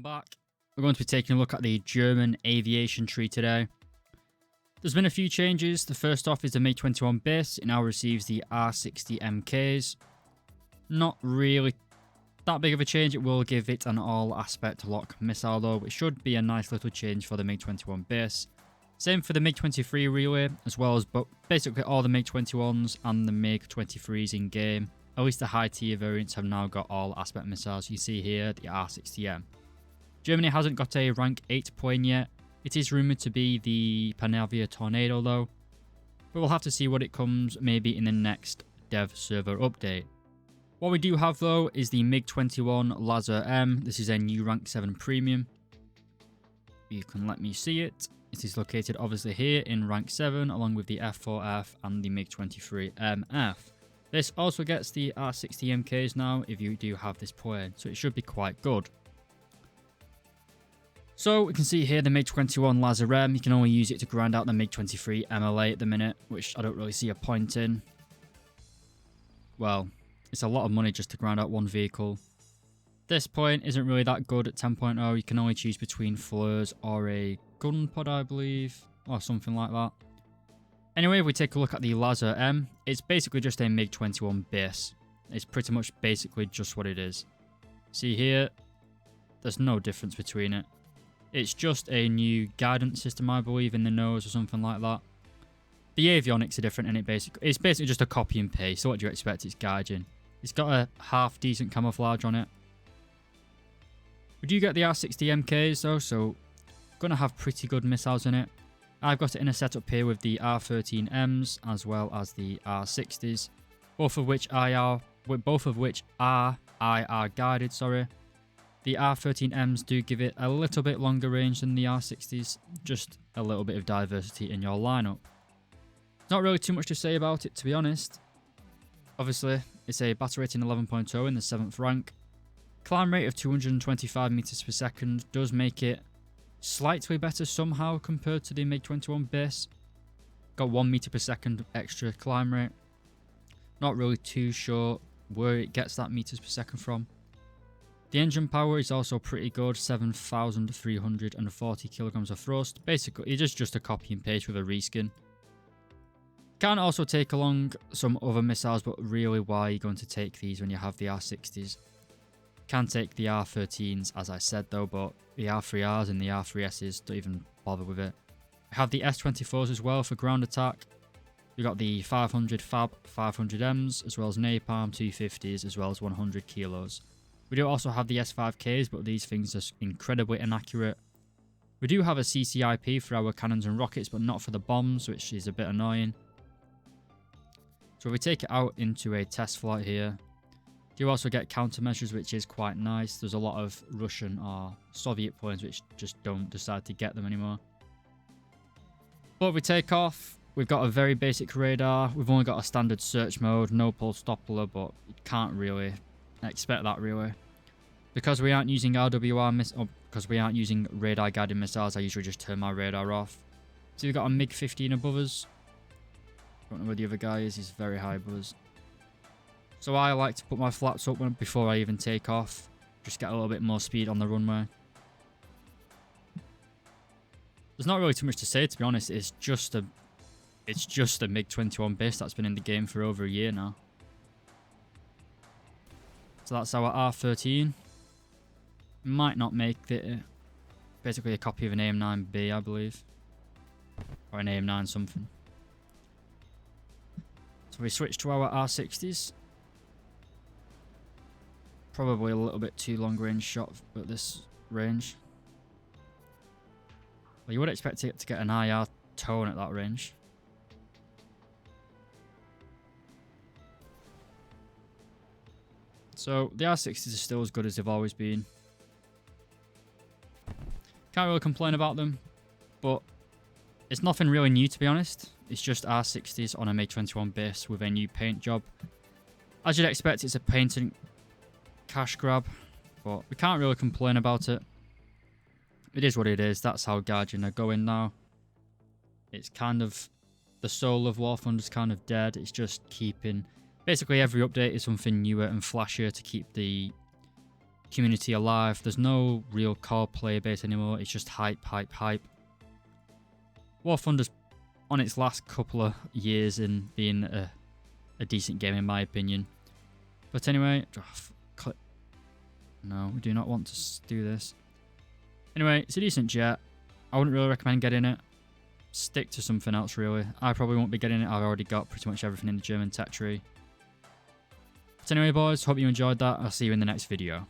Welcome back. We're going to be taking a look at the German aviation tree today. There's been a few changes. The first off is the Mig-21 base. It now receives the R60 MKs. Not really that big of a change. It will give it an all-aspect lock missile though, which should be a nice little change for the Mig-21 base. Same for the Mig-23 relay, as well as basically all the Mig-21s and the Mig-23s in game. At least the high tier variants have now got all aspect missiles. You see here the R60M. Germany hasn't got a rank 8 plane yet. It is rumoured to be the Panavia Tornado though. But we'll have to see what it comes maybe in the next dev server update. What we do have though is the Mig-21 Lazar-M. This is a new rank 7 premium. You can let me see it. It is located obviously here in rank 7 along with the F4F and the Mig-23 MF. This also gets the R60 MKs now if you do have this plane, so it should be quite good. So we can see here the Mig-21 Lazar-M. You can only use it to grind out the Mig-23 MLA at the minute, which I don't really see a point in. Well, it's a lot of money just to grind out one vehicle. This point isn't really that good at 10.0. You can only choose between flares or a gun pod, I believe, or something like that. Anyway, if we take a look at the Lazar-M, it's basically just a Mig-21 base. It's pretty much basically just what it is. See here, there's no difference between it. It's just a new guidance system, I believe, in the nose or something like that. The avionics are different, and it's basically just a copy and paste. So what do you expect? It's gauging. It's got a half decent camouflage on it. We do get the R60 MKs though, so gonna have pretty good missiles in it. I've got it in a setup here with the R13Ms as well as the R60s, both of which are IR guided. Sorry. The R13Ms do give it a little bit longer range than the R60s, just a little bit of diversity in your lineup. Not really too much to say about it, to be honest. Obviously, it's a battle rating 11.0 in the 7th rank. Climb rate of 225 meters per second does make it slightly better somehow compared to the Mig-21 base. Got 1 meter per second extra climb rate. Not really too sure where it gets that meters per second from. The engine power is also pretty good, 7,340 kilograms of thrust. Basically, it is just a copy and paste with a reskin. Can also take along some other missiles, but really why are you going to take these when you have the R60s? Can take the R13s, as I said though, but the R3Rs and the R3Ss don't even bother with it. We have the S24s as well for ground attack. We've got the 500 Fab 500Ms, as well as Napalm 250s, as well as 100 kilos. We do also have the S5Ks, but these things are incredibly inaccurate. We do have a CCIP for our cannons and rockets, but not for the bombs, which is a bit annoying. So if we take it out into a test flight here, you also get countermeasures, which is quite nice. There's a lot of Russian or Soviet planes which just don't decide to get them anymore. But if we take off, we've got a very basic radar. We've only got a standard search mode, no pulse Doppler, but you can't really expect that really. Because we aren't using RWR because we aren't using radar guided missiles, I usually just turn my radar off. So we've got a Mig-15 above us. Don't know where the other guy is, he's very high above us. So I like to put my flaps up before I even take off. Just get a little bit more speed on the runway. There's not really too much to say, to be honest. It's just a Mig-21 base that's been in the game for over a year now. So that's our R13. Might not make it basically a copy of an AIM-9B, I believe. Or an AIM-9 something. So we switch to our R60s. Probably a little bit too long range shot at this range. Well, you would expect it to get an IR tone at that range. So the R60s are still as good as they've always been. Can't really complain about them, but it's nothing really new, to be honest. It's just R60s on a Mig-21 base with a new paint job. As you'd expect, it's a paint and cash grab, but we can't really complain about it. It is what it is. That's how Guardian are going now. It's kind of the soul of War Thunder's kind of dead. It's just keeping basically every update is something newer and flashier to keep the community alive. There's no real core player base anymore. It's just hype, hype, hype. War Thunder's on its last couple of years in being a decent game in my opinion. But anyway, no, we do not want to do this. Anyway, it's a decent jet. I wouldn't really recommend getting it. Stick to something else really. I probably won't be getting it. I've already got pretty much everything in the German tech tree. But anyway boys, hope you enjoyed that. I'll see you in the next video.